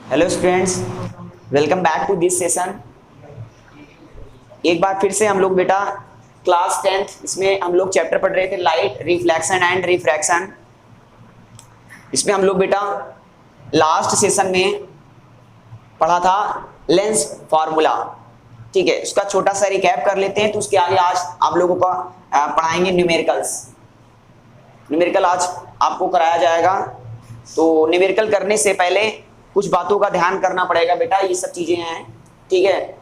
Hello students, welcome back to this session. एक बार फिर से हम लोग बेटा क्लास 10th इसमें हम लोग चैप्टर पढ़ रहे थे लाइट रिफ्लेक्शन एंड रिफ्रैक्शन। इसमें हम लोग बेटा लास्ट सेशन में पढ़ा था लेंस फार्मूला। ठीक है, उसका छोटा सा रिकैप कर लेते हैं। तो उसके आगे आज आप लोगों का पढ़ाएंगे न्यूमेरिकल्स। न्यूमेरिकल आज आपको कराया जाएगा। तो न्यूमेरिकल करने से पहले कुछ बातों का ध्यान करना पड़ेगा बेटा। ये सब चीजें हैं, ठीक है,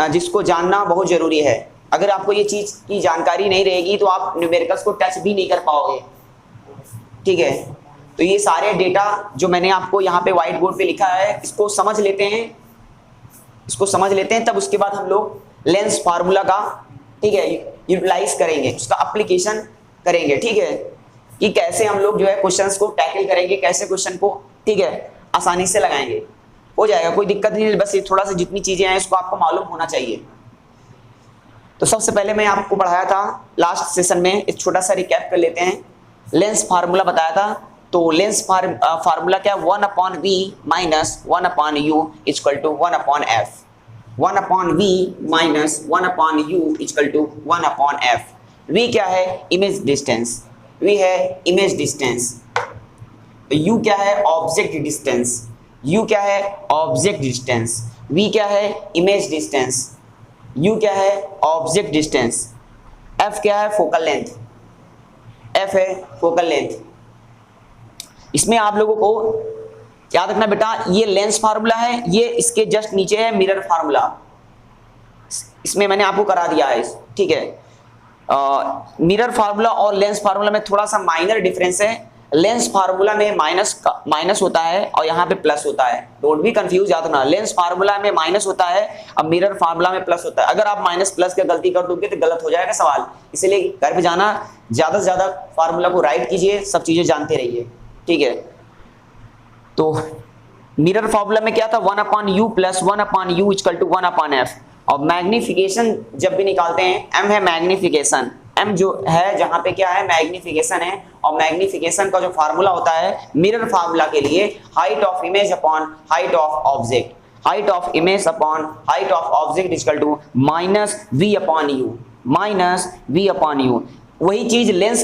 जिसको जानना बहुत जरूरी है। अगर आपको ये चीज की जानकारी नहीं रहेगी तो आप न्यूमेरिकल्स को टच भी नहीं कर पाओगे। ठीक है, तो ये सारे डेटा जो मैंने आपको यहाँ पे व्हाइट बोर्ड पे लिखा है, इसको समझ लेते हैं, तब उसके बाद हम लोग लेंस फार्मूला का, ठीक है, यूटिलाइज करेंगे, उसका एप्लीकेशन करेंगे। ठीक है, कि कैसे हम लोग जो है क्वेश्चंस को टैकल करेंगे, कैसे क्वेश्चन को, ठीक है, आसानी से लगाएंगे। हो जाएगा, कोई दिक्कत नहीं है। बस ये थोड़ा सा जितनी चीजें हैं इसको आपको मालूम होना चाहिए। तो सबसे पहले मैं आपको पढ़ाया था लास्ट सेशन में, एक छोटा सा रिकैप कर लेते हैं। लेंस फार्मूला बताया था। तो लेंस फार्मूला क्या, 1/v minus 1/u equal to 1/f। 1/v minus 1/u equal to 1/f। v क्या है, इमेज डिस्टेंस। v है इमेज डिस्टेंस। u क्या है, ऑब्जेक्ट डिस्टेंस। u क्या है, ऑब्जेक्ट डिस्टेंस। v क्या है, इमेज डिस्टेंस। u क्या है, ऑब्जेक्ट डिस्टेंस। f क्या है, फोकल लेंथ। f है फोकल लेंथ। इसमें आप लोगों को याद रखना बेटा, ये लेंस फार्मूला है, ये इसके जस्ट नीचे है मिरर फार्मूला। इसमें मैंने आपको करा दिया है, ठीक है। मिरर फार्मूला और लेंस फार्मूला में थोड़ा सा माइनर डिफरेंस है। लेंस फार्मूला में माइनस होता है और यहाँ पे प्लस होता है। डोंट बी कंफ्यूज, याद रखना। लेंस फार्मूला में माइनस होता है, अब मिरर फार्मूला में प्लस होता है। अगर आप माइनस प्लस का गलती कर दोगे तो गलत हो जाएगा सवाल। इसलिए घर पे जाना, ज्यादा से ज्यादा फार्मूला को राइट कीजिए, सब चीजें जानते रहिए। ठीक है, तो मिरर फार्मूला में क्या था, 1/u plus 1/u equal to 1/f। और मैग्निफिकेशन जब भी निकालते हैं, m है मैग्निफिकेशन। m जो है जहां पे क्या है, मैग्निफिकेशन है। और मैग्निफिकेशन का जो फार्मूला होता है मिरर फार्मूला के लिए, height of image upon height of object. Height of image upon height of object equal to minus v upon u। वही चीज लेंस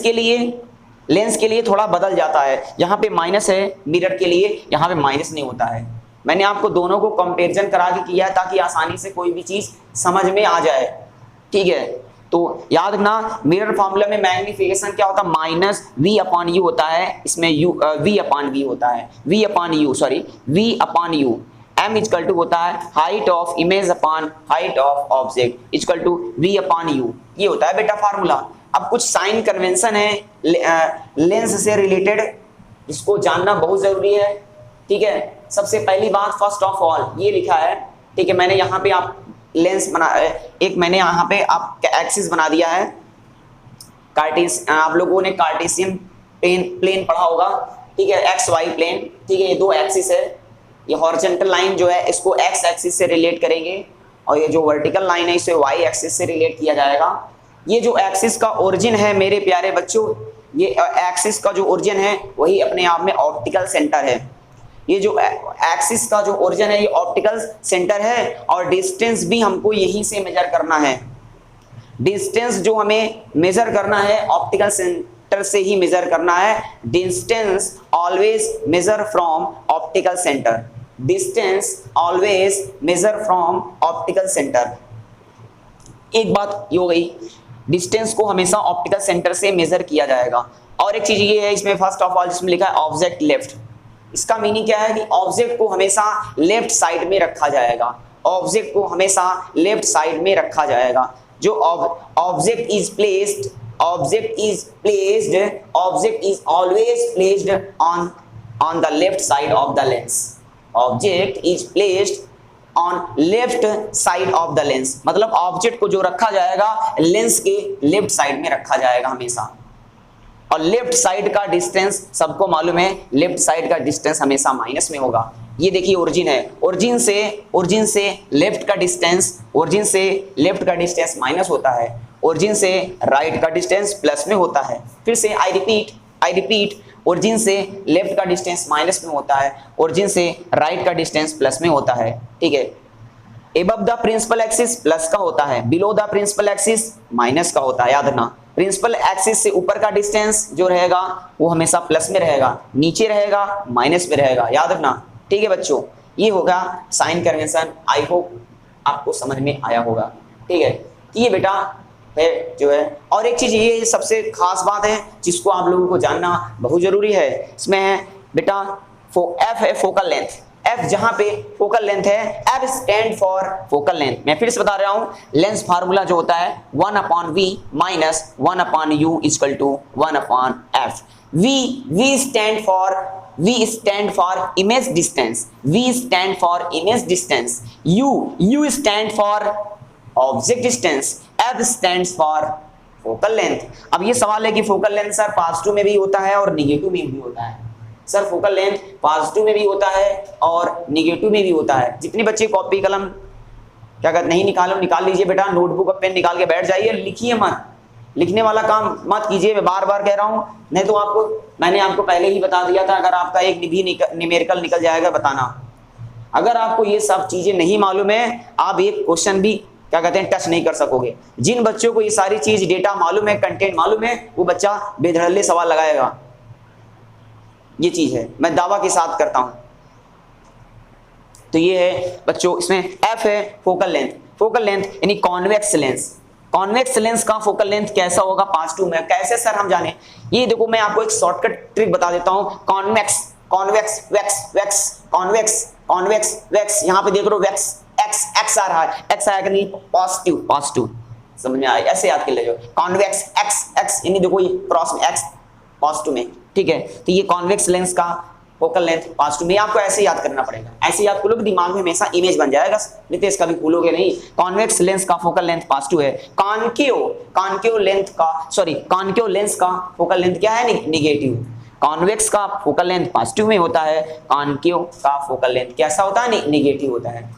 के लिए थोड़ा बदल जाता है। यहाँ पे माइनस है, मिरर के लिए यहाँ पे माइनस नहीं होता है। मैंने आपको दोनों को कंपैरिजन करा के किया है ताकि आसानी से कोई भी चीज समझ में आ जाए। ठीक है, तो याद रखना, मिरर फार्मूला में मैग्निफिकेशन क्या होता है, माइनस v अपॉन u होता है। इसमें v अपॉन v होता है, v upon u। m equal to होता है height of image upon height of object equal to v upon u। ये होता है बेटा फार्मूला। अब कुछ साइन कन्वेंशन है लेंस से रिलेटेड, इसको जानना बहुत जरूरी है। ठीक है, सबसे पहली बात, फर्स्ट ऑफ ऑल ये लिखा है, ठीक है, मैंने यहाँ पे आप लेंस बना, एक मैंने यहाँ पे आप एक्सिस बना दिया है। आप लोगों ने कार्टेशियन प्लेन पढ़ा होगा, ठीक है, एक्स वाई प्लेन। ठीक है, ये दो एक्सिस है। ये हॉरिजॉन्टल लाइन जो है इसको एक्स एक्सिस से रिलेट करेंगे और ये जो वर्टिकल लाइन है इसे वाई एक्सिस से रिलेट किया जाएगा। ये जो एक्सिस का ओरिजिन है मेरे प्यारे बच्चों, ये एक्सिस का जो ओरिजिन है वही अपने आप में ऑप्टिकल सेंटर है। ये जो एक्सिस का जो ओरिजिन है ये ऑप्टिकल सेंटर है और डिस्टेंस भी हमको यहीं से मेजर करना है। डिस्टेंस जो हमें मेजर करना है ऑप्टिकल सेंटर से ही मेजर करना है। Distance always measure from optical centre. Distance always measure from optical centre. एक बात ये हो गई, डिस्टेंस को हमेशा ऑप्टिकल सेंटर से मेजर किया जाएगा। और एक चीज ये है इसमें, फर्स्ट ऑफ ऑल जिसमें लिखा है ऑब्जेक्ट लेफ्ट। इसका मीनिंग क्या है कि ऑब्जेक्ट को हमेशा लेफ्ट साइड में रखा जाएगा। ऑब्जेक्ट को हमेशा लेफ्ट साइड में रखा जाएगा। जो object is always placed on the left side of the lens. Object is placed on left side of the lens, मतलब ऑब्जेक्ट को जो रखा जाएगा लेंस के लेफ्ट साइड में रखा जाएगा हमेशा। और लेफ्ट साइड का डिस्टेंस सबको मालूम है, लेफ्ट साइड का डिस्टेंस हमेशा माइनस में होगा। ये देखिए ओरिजिन है, ओरिजिन से लेफ्ट का डिस्टेंस माइनस होता है, ओरिजिन से राइट का डिस्टेंस प्लस में होता है। फिर से आई रिपीट ओरिजिन से लेफ्ट का डिस्टेंस माइनस में होता है, ओरिजिन से राइट का डिस्टेंस प्लस में होता है, ठीक है। Above the principal axis plus का होता है, below the principal axis minus का होता है, याद रखना। प्रिंसिपल एक्सिस से ऊपर का डिस्टेंस जो रहेगा वो हमेशा प्लस में रहेगा, नीचे रहेगा माइनस में रहेगा, याद रखना, ठीक है बच्चों। ये होगा साइन कन्वेंशन। आई होप आपको समझ में आया होगा, ठीक है। ये बेटा है जो है, और एक चीज ये सबसे खास बात है जिसको आप लोगों को जानना बहुत जरूरी है, इसमें है बेटा एफ है फोकल लेंथ। एफ जहां पे फोकल लेंथ है, F stand for focal length. मैं फिर से बता रहा हूं, लेंस फार्मूला जो होता है 1/v minus 1/u equal to 1/f। v stand for image distance, v stand for image distance, u stand for object distance, f stands for focal length. अब ये सवाल है कि फोकल लेंथ सर पॉजिटिव में भी होता है और निगेटिव में भी होता है। सर फोकल लेंथ पॉजिटिव में भी होता है और निगेटिव में भी होता है। जितने बच्चे कॉपी कलम क्या कहते नहीं निकालो, निकाल लीजिए बेटा, नोटबुक और पेन निकाल के बैठ जाइए, लिखिए मत, लिखने वाला काम मत कीजिए। मैं बार बार कह रहा हूं, नहीं तो मैंने आपको पहले ही बता दिया था, अगर आपका एक भी न्यूमेरिकल निकल जाएगा बताना। अगर आपको ये सब चीजें नहीं मालूम है, आप एक क्वेश्चन भी क्या कहते हैं टच नहीं कर सकोगे। जिन बच्चों को ये सारी चीज डेटा मालूम है, कंटेंट मालूम है, वो बच्चा बेधड़ल्ले सवाल लगाएगा। ये चीज है, मैं दावा के साथ करता हूं। तो ये है बच्चों, इसमें एफ है फोकल लेंथ। फोकल लेंथ यानी कॉन्वेक्स लेंस। कॉन्वेक्स लेंस का फोकल लेंथ कैसा होगा पॉजिटिव में? कैसे सर हम जाने? ये देखो, मैं आपको एक शॉर्टकट ट्रिक बता देता हूं। Convex convex wax wax convex convex wax, यहां पे देख रहे हो वैक्स, एक्स एक्स आ रहा है, एक्स आएगा नहीं पॉजिटिव, पॉजिटिव समझ में आया? ऐसे याद कर ले, कॉन्वेक्स एक्स एक्स यानी देखो ये क्रॉस में एक्स पॉजिटिव में, ठीक है। तो ये कॉन्वेक्स लेंस का फोकल लेंथ पॉजिटिव में, आपको ऐसे याद करना पड़ेगा। ऐसे याद करोगे दिमाग में हमेशा इमेज बन जाएगा, नितेश कभी भूलोगे नहीं। कॉन्वेक्स लेंस का फोकल लेंथ पॉजिटिव है। कॉन्केव लेंस का फोकल लेंथ क्या है? निगेटिव। कॉन्वेक्स का फोकल लेंथ पॉजिटिव में होता है, कॉन्केव का फोकल लेंथ कैसा होता है? निगेटिव होता है।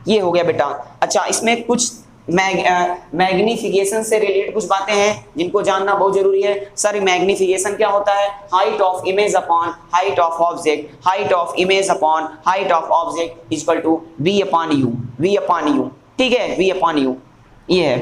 ये हो गया बेटा। अच्छा, इसमें कुछ मैग्निफिकेशन से रिलेटेड कुछ बातें हैं जिनको जानना बहुत जरूरी है। सर मैग्निफिकेशन क्या होता है? Height of image upon height of object, height of image upon height of object equal to v upon u, ठीक है, v अपॉन u ये है।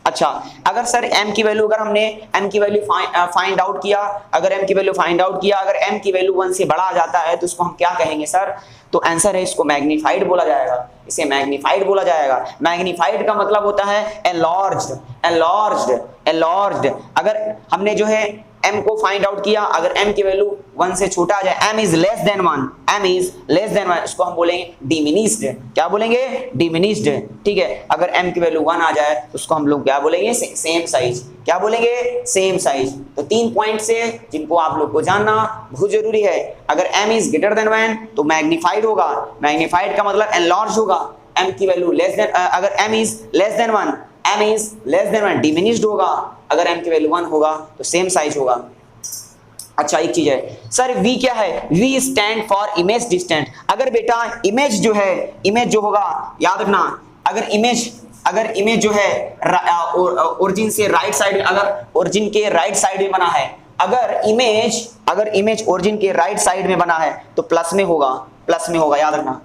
अच्छा, अगर सर m की वैल्यू, अगर हमने m की वैल्यू फाइंड आउट किया, अगर m की वैल्यू फाइंड आउट किया, अगर m की वैल्यू 1 से बड़ा आ जाता है तो उसको हम क्या कहेंगे सर? तो आंसर है इसको मैग्नीफाइड बोला जाएगा, इसे मैग्नीफाइड बोला जाएगा। मैग्नीफाइड का मतलब होता है एनलार्ज्ड, एनलार्ज्ड, एनलार्ज्ड। अगर हमने जो है m को फाइंड आउट किया, अगर m की वैल्यू 1 से छोटा आ जाए, m is less than 1, m is less than 1, इसको हम बोलेंगे डिमिनिश्ड। क्या बोलेंगे? डिमिनिश्ड, ठीक है। अगर m की वैल्यू 1 आ जाए तो उसको हम लोग क्या बोलेंगे? Same size. क्या बोलेंगे? Same size. तो 3 पॉइंट से जिनको आप लोग को जानना बहुत जरूरी है। अगर m इज ग्रेटर देन 1 तो मैग्नीफाइड होगा, मैग्नीफाइड का मतलब एनलार्ज होगा। m की वैल्यू लेस देन, अगर m is less than 1, m is less than 1 diminished होगा। अगर m की वैल्यू 1 होगा तो सेम साइज होगा। अच्छा, एक चीज है सर, v क्या है? v stand for image distance. अगर बेटा इमेज जो है, इमेज जो होगा याद रखना, अगर इमेज जो है ओरिजिन से राइट साइड, अगर ओरिजिन के राइट साइड में बना है, अगर इमेज ओरिजिन के राइट साइड में बना है तो प्लस में होगा, प्लस में होगा, याद रखना,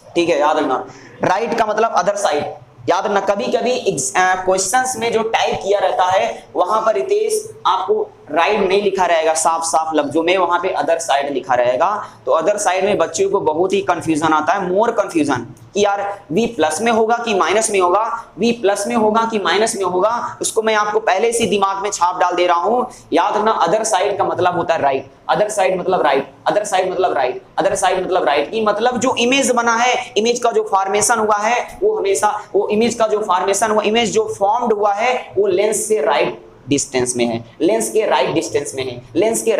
ठीक है, याद रखना। राइट का मतलब अदर साइड, याद रखना। कभी कभी क्वेश्चंस में जो टाइप किया रहता है वहां पर रितेश आपको राइट नहीं लिखा रहेगा साफ साफ लफ्जों में, वहां पे अदर साइड लिखा रहेगा। तो अदर साइड में बच्चों को बहुत ही कंफ्यूजन आता है, मोर कंफ्यूजन कि यार v प्लस में होगा कि माइनस में होगा, v प्लस में होगा कि माइनस में होगा। उसको मैं आपको पहले से दिमाग में छाप डाल दे रहा हूं। याद रखना, अदर साइड का मतलब होता है राइट, अदर साइड मतलब राइट, अदर साइड मतलब राइट, अदर साइड मतलब राइट की मतलब जो इमेज बना है, इमेज का जो फॉर्मेशन हुआ है वो हमेशा, वो इमेज का जो फॉर्मेशन हुआ, इमेज जो फॉर्म्ड हुआ है वो लेंस से राइट डिस्टेंस में है, लेंस के राइट डिस्टेंस में है, लेंस के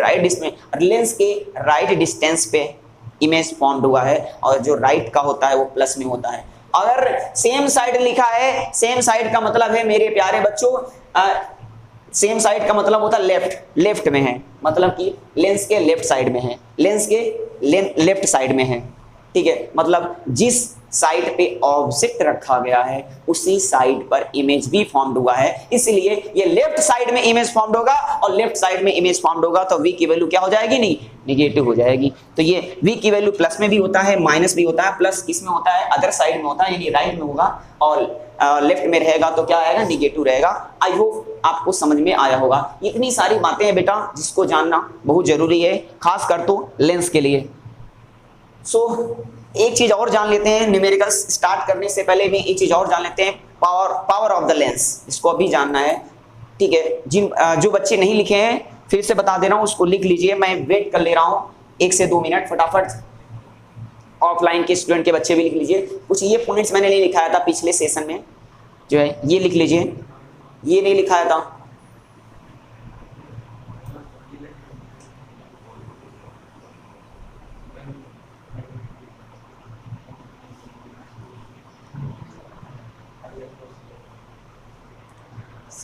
राइट डिस्टेंस पे इमेज फॉर्म्ड हुआ है, और जो राइट का होता है वो प्लस में होता है। अगर सेम साइड लिखा है, सेम साइड का मतलब है मेरे प्यारे बच्चों, सेम साइड का मतलब होता है लेफ्ट, लेफ्ट में है, मतलब कि लेंस के लेफ्ट साइड में है, लेंस के लेफ्ट साइड में है, ठीक है। मतलब जिस साइड पे ऑब्जेक्ट रखा गया है उसी साइड पर इमेज भी फॉर्म्ड हुआ है, इसलिए ये लेफ्ट साइड में इमेज फॉर्म्ड होगा और लेफ्ट साइड में इमेज फॉर्म्ड होगा तो v की वैल्यू क्या हो जाएगी, नहीं निगेटिव हो जाएगी। तो ये v की वैल्यू प्लस में भी होता है माइनस भी होता है, प्लस किस में होता है, अदर साइड में होता है यानी राइट में होगा, और लेफ्ट में रहेगा तो क्या आएगा, निगेटिव रहेगा। आई होप आपको समझ में आया होगा। इतनी सारी बातें हैं बेटा जिसको जानना बहुत जरूरी है, खास कर तो लेंस के लिए। एक चीज और जान लेते हैं, न्यूमेरिकल स्टार्ट करने से पहले भी एक चीज और जान लेते हैं, पावर ऑफ द लेंस, इसको अभी जानना है, ठीक है। जो बच्चे नहीं लिखे हैं फिर से बता दे रहा हूं, उसको लिख लीजिए, मैं वेट कर ले रहा हूं 1 से 2 मिनट, फटाफट ऑफलाइन के स्टूडेंट के बच्चे भी लिख लीजिए। कुछ ये पॉइंट्स मैंने नहीं लिखाया था पिछले सेशन में, जो है ये लिख लीजिए, ये नहीं लिखाया था।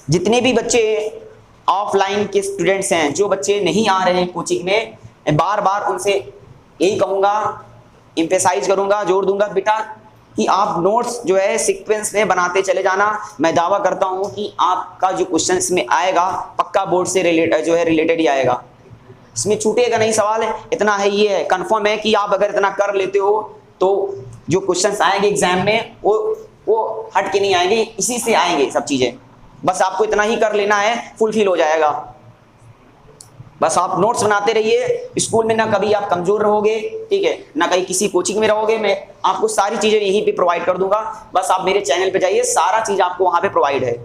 जितने भी बच्चे ऑफलाइन के स्टूडेंट्स हैं, जो बच्चे नहीं आ रहे हैं कोचिंग में, मैं बार बार उनसे यही कहूंगा, एम्फेसाइज करूंगा, जोर दूंगा बेटा कि आप नोट्स जो है सीक्वेंस में बनाते चले जाना। मैं दावा करता हूं कि आपका जो क्वेश्चन इसमें आएगा पक्का बोर्ड से रिलेटेड ही आएगा, इसमें छूटेगा नहीं सवाल है। इतना है, ये है कंफर्म है कि आप अगर इतना कर लेते हो तो जो क्वेश्चंस आएंगे एग्जाम में वो हट के नहीं आएंगे, इसी से आएंगे सब चीजें। बस आपको इतना ही कर लेना है, फुलफिल हो जाएगा। बस आप नोट्स बनाते रहिए, स्कूल में ना कभी आप कमजोर रहोगे, ठीक है, ना कहीं किसी कोचिंग में रहोगे। मैं आपको सारी चीजें यहीं पे प्रोवाइड कर दूंगा, बस आप मेरे चैनल पे जाइए, सारा चीज आपको वहां पे प्रोवाइड है।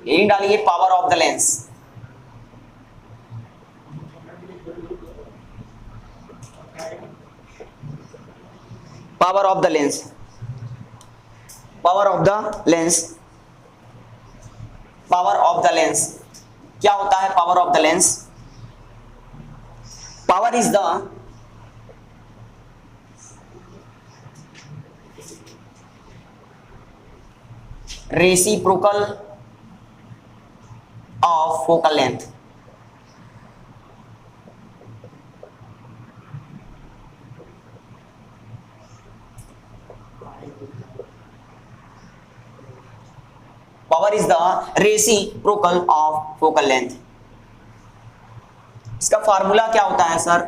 हेडिंग डालिए power of the lens. Power of the lens, power of the lens, power of the lens क्या होता है? Power of the lens, power is the reciprocal of focal length. Power is the reciprocal of focal length. इसका formula क्या होता है sir?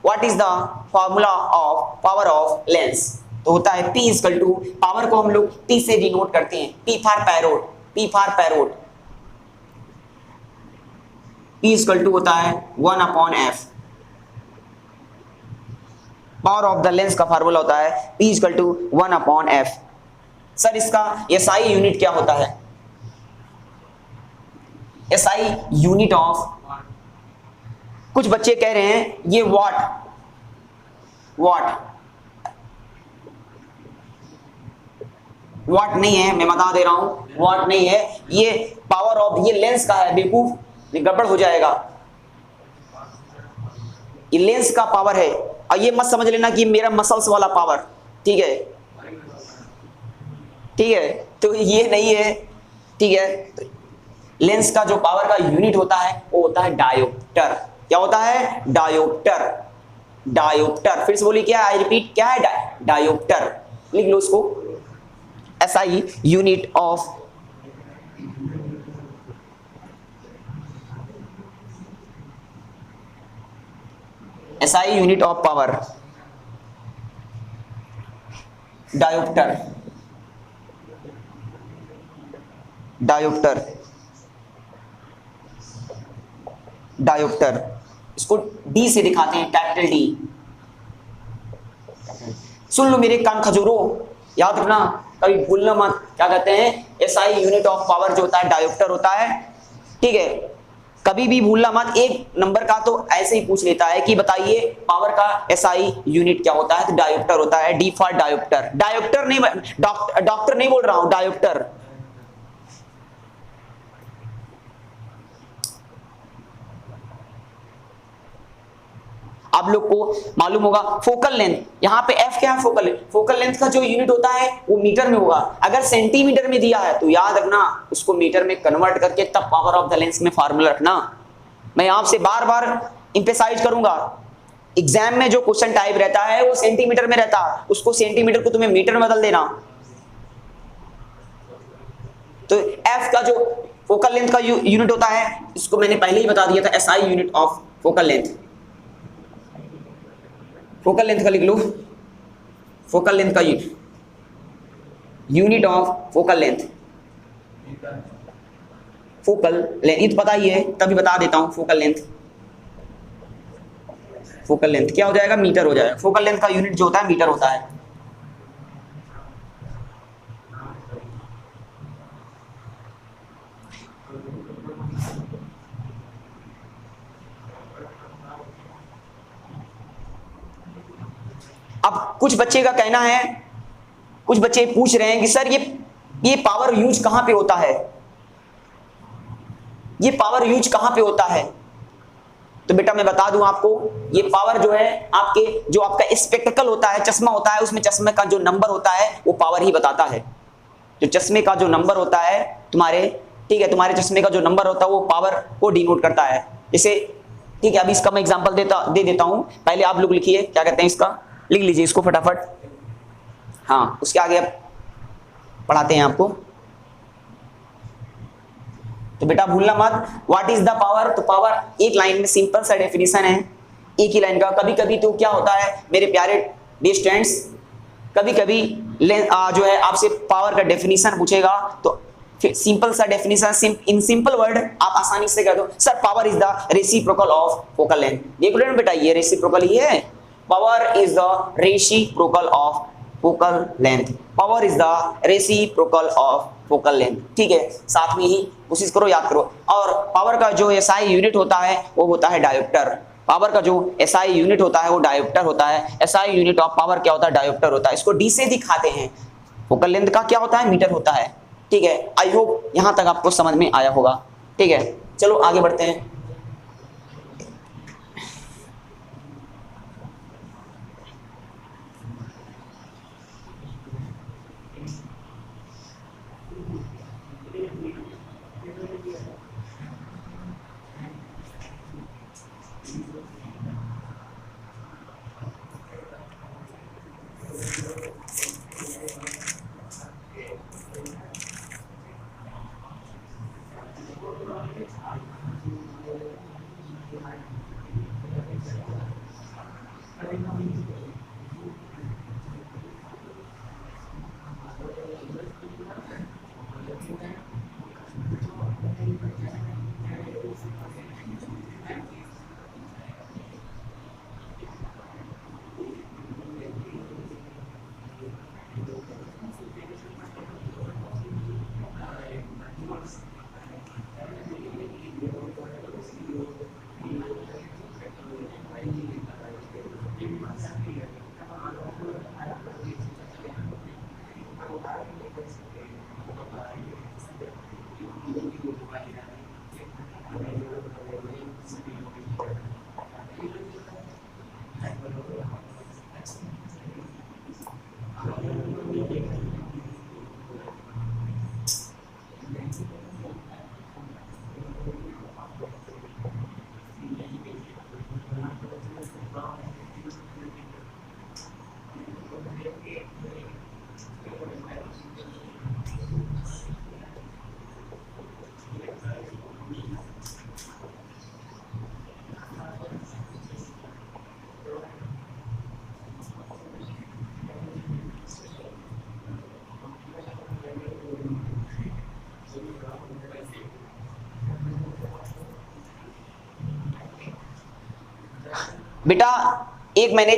What is the formula of power of lens? तो होता है P इक्वल टू, पावर को हम लोग P से डिनोट करते हैं, P for period, P for period, P equal to होता है 1/f। Power of the lens का फार्मूला होता है P equal to 1/f। Sir इसका SI यूनिट क्या होता है? SI यूनिट ऑफ, कुछ बच्चे कह रहे हैं ये वाट नहीं है, मैं बता दे रहा हूं वाट नहीं है, ये पावर ऑफ, ये लेंस का है बेवकूफ, ये गड़बड़ हो जाएगा। ये लेंस का पावर है, और ये मत समझ लेना कि मेरा मसल्स वाला पावर, ठीक है, ठीक है, तो ये नहीं है, ठीक है। तो लेंस का जो पावर का यूनिट होता है वो होता है डायोप्टर। क्या होता है? डायोप्टर। डायोप्टर। फिर से बोलिए क्या, आई रिपीट, क्या है? डायोप्टर। लिख लो उसको, SI unit of power, dioptre. Dioptre, dioptre. इसको डी से दिखाते हैं, कैपिटल डी। सुन लो मेरे कान खजूरो, याद रखना, कभी भूलना मत। क्या कहते हैं? SI यूनिट ऑफ पावर जो होता है डायोप्टर होता है, ठीक है। कभी भी भूलना मत, एक नंबर का तो ऐसे ही पूछ लेता है कि बताइए पावर का SI यूनिट क्या होता है, तो डायोप्टर होता है। D for dioptre. डायोप्टर नहीं, डॉक्टर नहीं बोल रहा हूं, डायोप्टर। आप लोग को मालूम होगा फोकल लेंथ, यहां पे F क्या है? Focal length. फोकल लेंथ का जो यूनिट होता है वो मीटर में होगा। अगर सेंटीमीटर में दिया है तो याद रखना उसको मीटर में कन्वर्ट करके तब पावर ऑफ द लेंस में फार्मूला रखना। मैं आपसे बार बार इंपेसाइज करूंगा, एग्जाम में जो क्वेश्चन टाइप रहता है वो सेंटीमीटर में रहता है, उसको सेंटीमीटर को तुम्हें मीटर में बदल देना। तो F का जो फोकल लेंथ का यूनिट होता है, इसको मैंने पहले ही बता दिया था, SI unit of focal length. Focal length का लिख लो, फोकल लेंथ का unit of focal length. Focal length पता ही है, तभी बता देता हूं। फोकल लेंथ, फोकल लेंथ क्या हो जाएगा? मीटर हो जाएगा। फोकल लेंथ का यूनिट जो होता है मीटर होता है। अब कुछ बच्चे का कहना है, कुछ बच्चे पूछ रहे हैं कि सर ये पावर यूज कहां पे होता है, ये पावर यूज कहां पे होता है? तो बेटा मैं बता दूं आपको, ये पावर जो है आपके जो आपका स्पेक्टिकल होता है, चश्मा होता है, उसमें चश्मे का जो नंबर होता है वो पावर ही बताता है। जो चश्मे का जो नंबर होता है तुम्हारे, ठीक है, तुम्हारे चश्मे का जो नंबर होता है वो पावर को डिनोट करता है। जैसे ठीक है, अभी इसका मैं एग्जांपल दे देता हूं। पहले आप लोग लिखिए, क्या कहते हैं इसका, लिख लीजिए इसको फटाफट। हाँ, उसके आगे अब पढ़ाते हैं आपको। तो बेटा भूलना मत, व्हाट इज द पावर। तो पावर एक लाइन में सिंपल सा डेफिनेशन है, एक ही लाइन का। कभी कभी तो क्या होता है मेरे प्यारे डियर स्टूडेंट्स, कभी कभी जो है आपसे पावर का डेफिनेशन पूछेगा तो सिंपल सा डेफिनेशन इन सिंपल वर्ड आप आसानी से कह दो, sir power is the reciprocal of focal length. देख लो बेटा, ये रेसिप्रोकल ही है, power is the reciprocal of focal length. Power is the reciprocal of focal length, ठीक है। साथ में ही कोशिश करो याद करो। और पावर का जो SI यूनिट होता है वो होता है डायोप्टर। पावर का जो SI यूनिट होता है वो डायोप्टर होता है। SI यूनिट ऑफ पावर क्या होता है? डायोप्टर होता है। इसको D से दिखाते हैं। फोकल लेंथ का क्या होता है? मीटर होता है, ठीक है। आई होप यहां तक आपको समझ में आया होगा, ठीक है। चलो आगे बढ़ते हैं। बेटा एक मैंने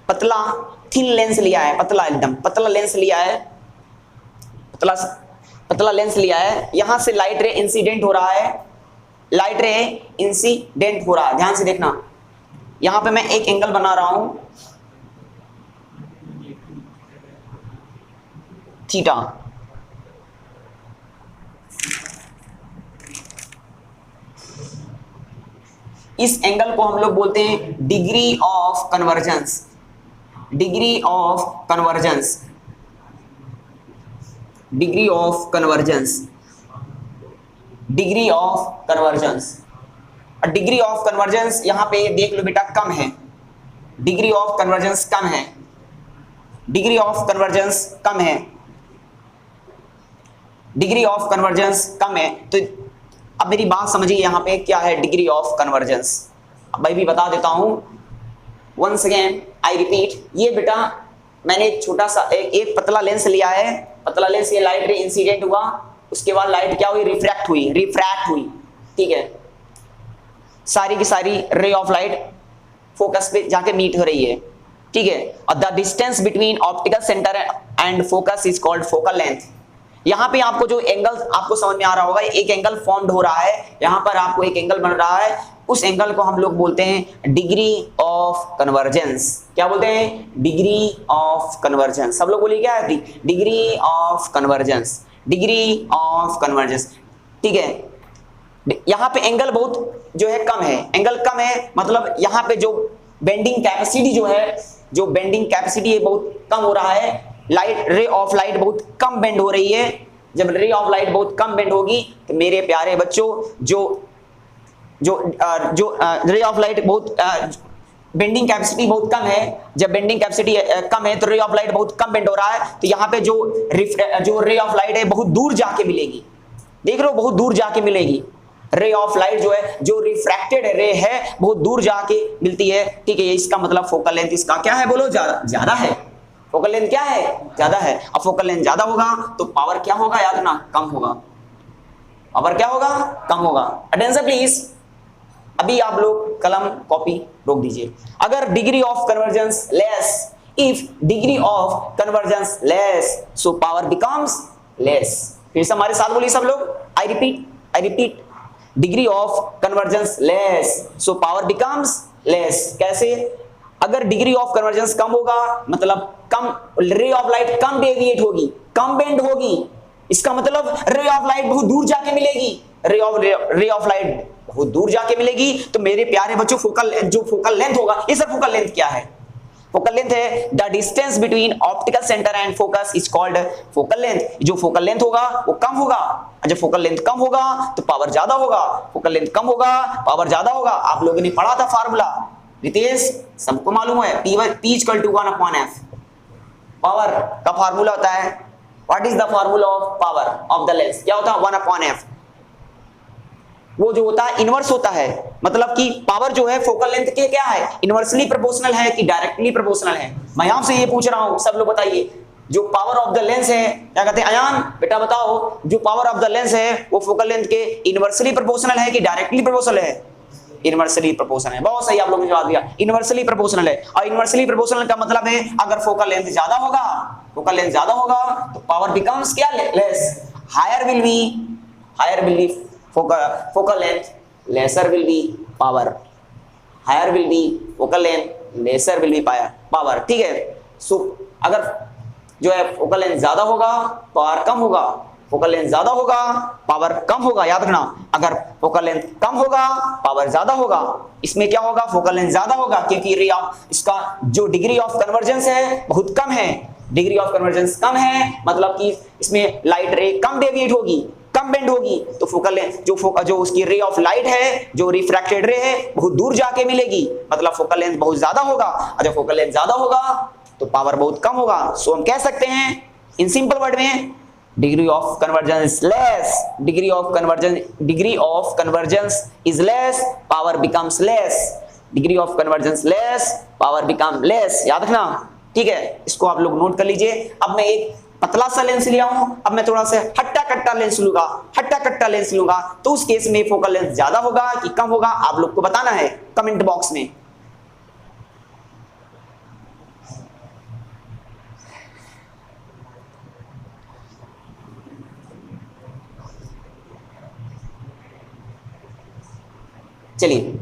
पतला थिन लेंस लिया है, पतला एकदम पतला लेंस लिया है, पतला लेंस लिया है, यहां से लाइट रे इंसिडेंट हो रहा है, लाइट रे इंसिडेंट हो रहा है, ध्यान से देखना। यहां पे मैं एक एंगल बना रहा हूं थीटा, इस एंगल को हम लोग बोलते हैं degree of convergence, degree of convergence, degree of convergence, degree of convergence. Degree of convergence यहां पे देख लो बेटा कम है, डिग्री ऑफ कन्वर्जेंस कम है, डिग्री ऑफ कन्वर्जेंस कम है, डिग्री ऑफ कन्वर्जेंस कम है। तो अब मेरी बात समझिए यहां पे क्या है डिग्री ऑफ कन्वर्जेंस। अब मैं भी बता देता हूं, वंस अगेन आई रिपीट, ये बेटा मैंने एक छोटा सा एक पतला लेंस लिया है, पतला लेंस, ये लाइट रे इंसिडेंट हुआ, उसके बाद लाइट क्या हुई, रिफ्रैक्ट हुई, रिफ्रैक्ट हुई, ठीक है, सारी की सारी रे ऑफ लाइट फोकस पे जाके मीट हो रही है, ठीक है। और the distance between optical centre and focus is called focal length. यहां पे आपको जो एंगल आपको समझ में आ रहा होगा, एक एंगल फॉर्म्ड हो रहा है, यहां पर आपको एक एंगल बन रहा है, उस एंगल को हम लोग बोलते हैं डिग्री ऑफ कन्वर्जेंस। क्या बोलते हैं, डिग्री ऑफ कन्वर्जेंस। सब लोग बोलिए क्या है, degree of convergence, degree of convergence, ठीक है। यहां पे एंगल बहुत जो है कम है, एंगल कम है मतलब यहां पे जो बेंडिंग कैपेसिटी जो है, जो बेंडिंग कैपेसिटी है बहुत कम हो रहा है, लाइट रे ऑफ लाइट बहुत कम बेंड हो रही है। जब रे ऑफ लाइट बहुत कम बेंड होगी तो मेरे प्यारे बच्चों जो रे ऑफ लाइट बहुत बेंडिंग कैपेसिटी बहुत कम है, जब बेंडिंग कैपेसिटी कम है तो रे ऑफ लाइट बहुत कम बेंड हो रहा है, तो यहाँ पे जो रे ऑफ लाइट है बहुत दूर जाके मिलेगी, देख रहे हो, बहुत दूर जाके मिलेगी। रे ऑफ लाइट जो है, जो रिफ्रैक्टेड रे है, बहुत दूर जाके मिलती है, ठीक है। इसका मतलब फोकल लेंथ इसका क्या है, बोलो, ज्यादा है। फोकल लेंथ क्या है, ज्यादा है। अब फोकल लेंथ ज्यादा होगा तो पावर क्या होगा, याद रखना, कम होगा। पावर क्या होगा, कम होगा। अटेंशन प्लीज, अभी आप लोग कलम कॉपी रोक दीजिए। अगर degree of convergence less, if degree of convergence less, so power becomes less. फिर से हमारे साथ बोलिए सब लोग, I repeat, degree of convergence less, so power becomes less. कैसे, अगर डिग्री ऑफ कन्वर्जेंस कम होगा मतलब कम रे ऑफ लाइट कम डेविएट होगी, कम बेंड होगी, इसका मतलब रे ऑफ लाइट बहुत दूर जाके मिलेगी, रे ऑफ लाइट बहुत दूर जाके मिलेगी। तो मेरे प्यारे बच्चों जो फोकल लेंथ होगा, ये सर फोकल लेंथ क्या है, फोकल लेंथ है the distance between optical centre and focus is called focal length. जो फोकल लेंथ होगा वो कम होगा, जब फोकल लेंथ कम होगा तो पावर ज्यादा होगा, फोकल लेंथ कम होगा पावर ज्यादा होगा। आप लोगों ने पढ़ा था फार्मूला, रितेश सबको मालूम है, P equal to 1/f। Power का फार्मूला होता है, what is the formula of power of the lens, क्या होता है, 1/f। वो जो होता है इनवर्स होता है, मतलब कि पावर जो है फोकल लेंथ के क्या है, इनवर्सली प्रोपोर्शनल है कि डायरेक्टली प्रोपोर्शनल है। मैं आपसे ये पूछ रहा हूं, सब लोग बताइए, जो पावर ऑफ द लेंस है, क्या कहते हैं अयान बेटा बताओ, जो पावर ऑफ द लेंस है वो फोकल लेंथ के इनवर्सली प्रोपोर्शनल है कि डायरेक्टली प्रोपोर्शनल है, इनवर्सली प्रोपोर्शनल है। बहुत सही, आप लोगों ने जवाब दिया, इनवर्सली प्रोपोर्शनल है। और इनवर्सली प्रोपोर्शनल का मतलब है अगर फोकल लेंथ ज्यादा होगा, फोकल लेंथ ज्यादा होगा तो पावर बिकम्स क्या, less. Higher will be focal length, lesser will be power, higher will be focal length, lesser will be power, ठीक है। सो अगर जो है फोकल लेंथ ज्यादा होगा पावर कम होगा, फोकल लेंथ ज्यादा होगा पावर कम होगा, याद रखना। अगर फोकल लेंथ कम होगा पावर ज्यादा होगा, इसमें क्या होगा, फोकल लेंथ ज्यादा होगा क्योंकि रे ऑफ इसका जो डिग्री ऑफ कन्वर्जेंस है बहुत कम है, डिग्री ऑफ कन्वर्जेंस कम है मतलब कि इसमें लाइट रे कम डेविएट होगी, कम बेंड होगी, तो फोकल लेंथ जो उसकी रे ऑफ लाइट है, जो रिफ्रैक्टेड रे है, बहुत दूर जाके मिलेगी, मतलब फोकल लेंथ बहुत ज्यादा होगा। और जब फोकल लेंथ ज्यादा होगा तो पावर बहुत कम होगा। सो हम कह सकते हैं इन सिंपल वर्ड में, degree of convergence less, degree of convergence is less, power becomes less, degree of convergence less, power become less, याद रखना, ठीक है। इसको आप लोग नोट कर लीजिए। अब मैं एक पतला सा लेंस लिया हूं, अब मैं थोड़ा सा हट्टा कट्टा लेंस लूंगा, तो उस केस में फोकल लेंथ ज्यादा होगा कि कम होगा, आप लोग को बताना है कमेंट बॉक्स में। चलिए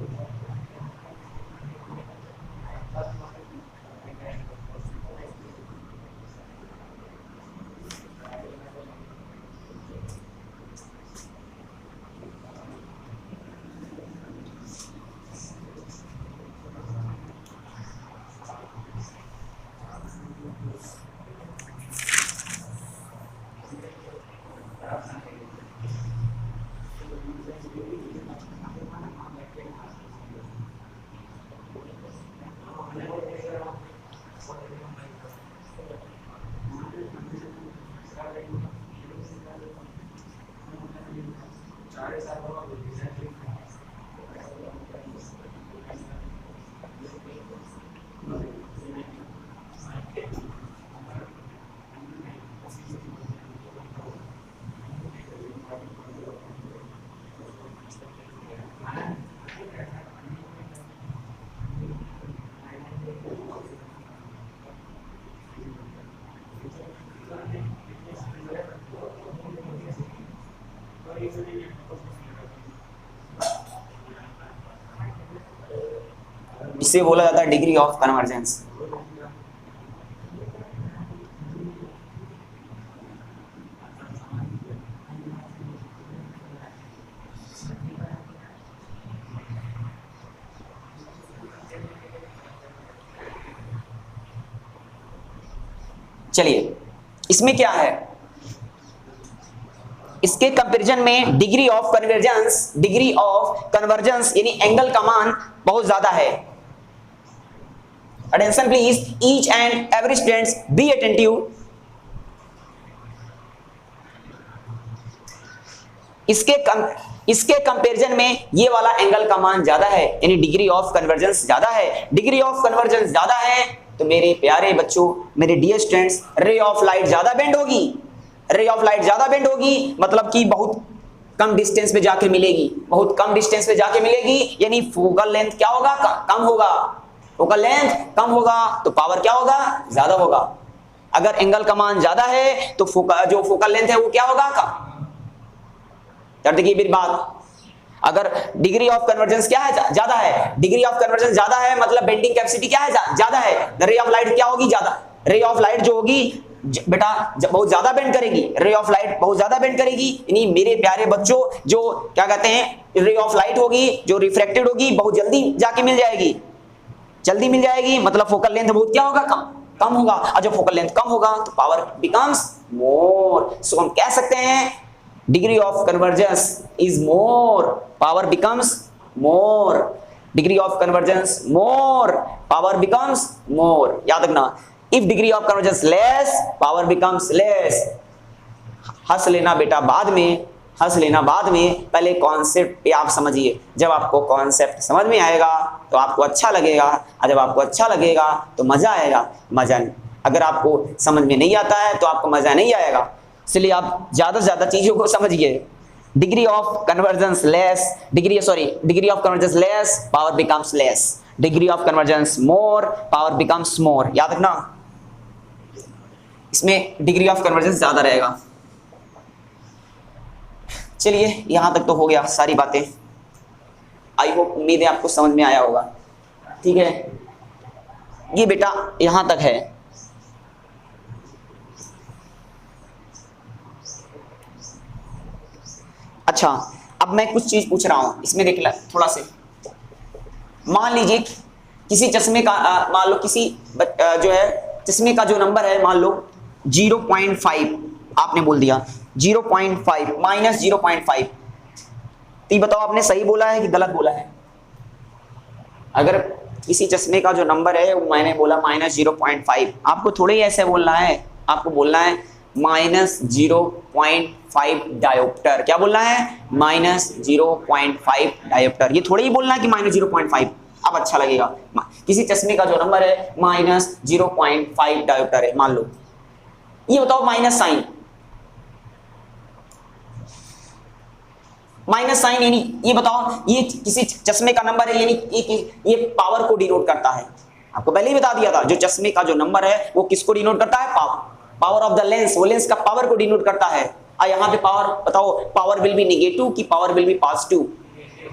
इसे बोला जाता है डिग्री ऑफ कन्वर्जेंस। चलिए इसमें क्या है, इसके कंपैरिजन में डिग्री ऑफ कन्वर्जेंस यानी एंगल का मान बहुत ज्यादा है। Attention please, each and every students be attentive. इसके कंपैरिजन में ये वाला एंगल का मान ज्यादा है, यानी डिग्री ऑफ कन्वर्जेंस ज्यादा है। डिग्री ऑफ कन्वर्जेंस ज्यादा है तो मेरे प्यारे बच्चों, मेरे dear students, ray of light ज्यादा बेंड होगी। रे ऑफ लाइट ज्यादा बेंड होगी मतलब कि बहुत कम डिस्टेंस पे जाके मिलेगी, बहुत कम डिस्टेंस पे जाके मिलेगी, यानी फोकल लेंथ क्या होगा, कम होगा। फोकल लेंथ कम होगा तो पावर क्या होगा, ज्यादा होगा। अगर एंगल का मान ज्यादा है तो जो फोकल लेंथ है वो क्या होगा, कम। देखिए मेरी बात, अगर डिग्री ऑफ कन्वर्जेंस क्या है, ज्यादा है, डिग्री ऑफ कन्वर्जेंस ज्यादा है मतलब बेंडिंग कैपेसिटी क्या है, ज्यादा है। रे ऑफ लाइट क्या होगी, ज्यादा। रे ऑफ लाइट जो होगी बेटा बहुत ज्यादा बेंड करेगी, रे ऑफ लाइट बहुत ज्यादा बेंड करेगी, यानी मेरे प्यारे बच्चों जो क्या कहते हैं, रे ऑफ लाइट होगी जो रिफ्रैक्टेड होगी बहुत जल्दी जाके मिल जाएगी, जल्दी मिल जाएगी, मतलब फोकल लेंथ बहुत क्या होगा, कम होगा। और जब फोकल लेंथ कम होगा तो पावर बिकम्स मोर। सो हम कह सकते हैं degree of convergence is more, power becomes more. Degree of convergence more, power becomes more. याद रखना, if degree of convergence less, power becomes less. हंस लेना बेटा बाद में, हंस लेना बाद में, पहले कॉन्सेप्ट पे आप समझिए। जब आपको कॉन्सेप्ट समझ में आएगा तो आपको अच्छा लगेगा, और जब आपको अच्छा लगेगा तो मजा आएगा। मजा अगर आपको समझ में नहीं आता है तो आपको मजा नहीं आएगा, इसलिए आप ज्यादा से ज्यादा चीजों को समझिए। Degree of convergence less, degree of convergence less, power becomes less. Degree of convergence more, power becomes more. याद रखना, इसमें डिग्री ऑफ कन्वर्जेंस ज्यादा रहेगा। चलिए यहां तक तो हो गया सारी बातें। आई होप, उम्मीद है आपको समझ में आया होगा। ठीक है, ये बेटा यहां तक है। अच्छा, अब मैं कुछ चीज पूछ रहा हूं, इसमें देख ला थोड़ा से। मान लीजिए किसी चश्मे का मान लो किसी जो है चश्मे का जो नंबर है मान लो 0.5 आपने बोल दिया, 0.5 माइनस 0.5। तो ये बताओ आपने सही बोला है कि गलत बोला है? अगर किसी चश्मे का जो नंबर है वो मैंने बोला माइनस 0.5, आपको थोड़े ही ऐसे बोलना है, आपको बोलना है माइनस 0.5 डायोप्टर। क्या बोलना है? Minus 0.5 dioptre. ये थोड़े ही बोलना है कि माइनस 0.5, अब अच्छा लगेगा। किसी चश्मे का जो नंबर है माइनस 0.5 डायोप्टर है मान लो। ये बताओ माइनस साइन, माइनस साइन यानी ये बताओ ये किसी चश्मे का नंबर है, यानी ये पावर को डिनोट करता है। आपको पहले ही बता दिया था, जो चश्मे का जो नंबर है वो किसको डिनोट करता है? पावर ऑफ द लेंस, वो लेंस का पावर को डिनोट करता है। और यहाँ पे पावर बताओ, पावर विल बी नेगेटिव कि power will be positive?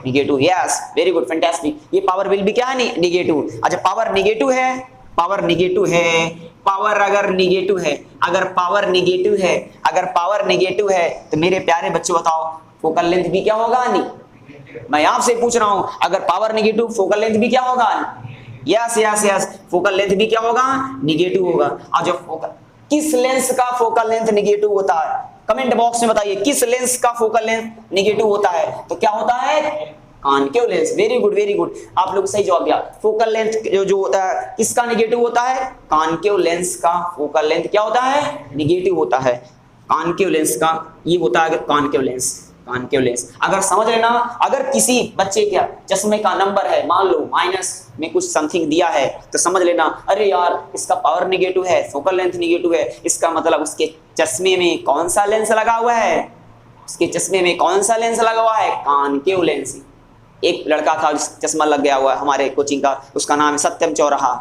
Negative, yes very good fantastic. ये पावर विल भी क्या है, निगेटिव। अच्छा पावर निगेटिव है, पावर निगेटिव है, पावर अगर निगेटिव है, अगर पावर निगेटिव है, अगर पावर निगेटिव है तो मेरे प्यारे बच्चों बताओ फोकल लेंथ भी क्या होगा, नहीं। मैं आपसे पूछ रहा हूं अगर पावर निगेटिव फोकल लेंथ भी क्या होगा, yes yes yes, focal length भी क्या होगा, निगेटिव होगा। और जब फोकल, किस लेंस का फोकल लेंथ निगेटिव होता है, कमेंट बॉक्स में बताइए किस लेंस का फोकल लेंथ निगेटिव होता है, तो क्या होता है, concave lens. Very good very good, आप लोग सही जवाब दिया। फोकल लेंथ जो होता है किसका निगेटिव होता है, कॉनकेव लेंस का फोकल लेंथ क्या होता है, निगेटिव होता है। कॉनकेव लेंस का ये होता है कॉनकेव लेंस, कॉनकेव लेंस। अगर समझ लेना, अगर किसी बच्चे का चश्मे का नंबर है मान लो माइनस में कुछ समथिंग दिया है तो समझ लेना अरे यार इसका पावर निगेटिव है, फोकल लेंथ निगेटिव है, इसका मतलब उसके चश्मे में कौन सा लेंस लगा हुआ है, उसके चश्मे में कौन सा लेंस लगा हुआ है, कॉनकेव लेंस। एक लड़का था चश्मा लग गया हुआ हमारे कोचिंग का, उसका नाम है सत्यम चौराहा।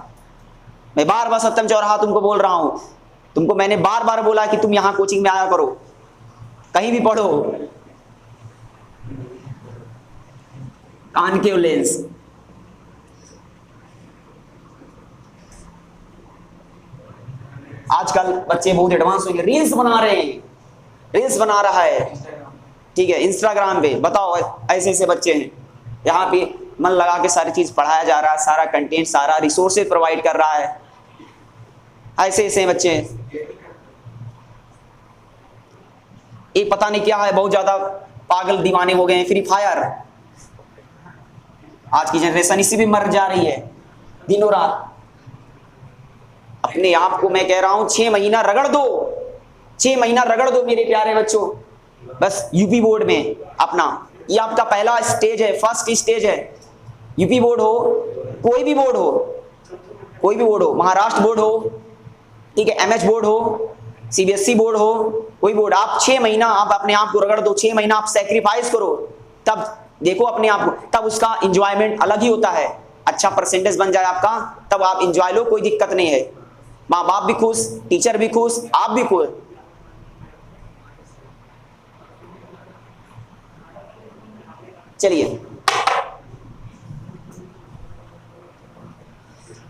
मैं बार बार सत्यम चौराहा तुमको बोल रहा हूं, तुमको मैंने बार बार बोला कि तुम यहां कोचिंग में आया करो, कहीं भी पढ़ो। कॉनकेव लेंस, आजकल बच्चे बहुत एडवांस हो गए, रील्स बना रहे हैं, रील्स बना रहा है, ठीक है, इंस्टाग्राम पे। बताओ ऐसे ऐसे बच्चे हैं, यहाँ पे मन लगा के सारी चीज पढ़ाया जा रहा है, सारा कंटेंट, सारा रिसोर्सेज प्रोवाइड कर रहा है, ऐसे ऐसे बच्चे हैं। एक पता नहीं क्या है, बहुत ज्यादा पागल दीवाने हो गए हैं, फ्री फायर। आज की जनरेशन इसी भी मर जा रही है दिनों रात। अपने आप को मैं कह रहा हूं 6 महीना रगड़ दो, 6 महीना रगड़ दो मेरे प्यारे बच्चों, बस यूपी बोर्ड में अपना, ये आपका पहला स्टेज है, फर्स्ट स्टेज है। यूपी बोर्ड हो, कोई भी बोर्ड हो, कोई भी बोर्ड हो, महाराष्ट्र बोर्ड हो, ठीक है, एमएच बोर्ड हो, सीबीएसई बोर्ड हो, कोई बोर्ड, आप 6 महीना आप अपने आप को रगड़ दो, 6 महीना आप सैक्रिफाइस करो, तब देखो अपने आप को, तब उसका इंजॉयमेंट अलग ही होता है। अच्छा परसेंटेज बन जाए आपका, तब आप इंजॉय लो, कोई दिक्कत नहीं है, माँ बाप भी खुश, टीचर भी खुश, आप भी खुश। चलिए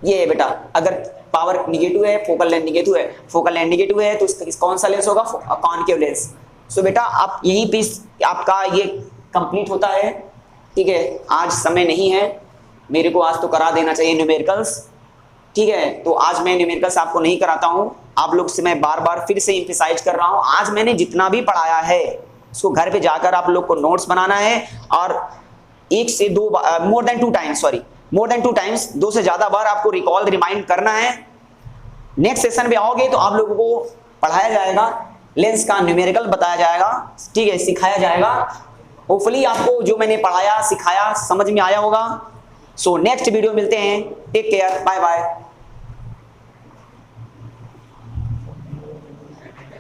ये है बेटा, अगर पावर निगेटिव है, फोकल लेंथ निगेटिव है, फोकल लेंथ निगेटिव है तो कौन सा लेंस होगा, कॉनकेव लेंस। सो बेटा आप यहीं पे आपका ये कंप्लीट होता है, ठीक है। आज समय नहीं है, मेरे को आज तो करा देना चाहिए न्यूमेरिकल्स, ठीक है, तो आज मैं न्यूमेरिकल्स आपको नहीं कराता हूँ। आप लोग से मैं बार बार फिर से एम्फसाइज कर रहा हूँ, आज मैंने जितना भी पढ़ाया है उसको घर पे जाकर आप लोग को नोट्स बनाना है, और 1 से 2 more than 2 times, sorry more than 2 times, 2 से ज्यादा बार आपको रिकॉल रिमाइंड करना है। नेक्स्ट सेशन में आओगे तो आप लोगों को पढ़ाया जाएगा, लेंस का न्यूमेरिकल बताया जाएगा, ठीक है, सिखाया जाएगा। होपफुली आपको जो मैंने पढ़ाया सिखाया समझ में आया होगा। सो नेक्स्ट वीडियो मिलते हैं, टेक केयर, बाय बाय।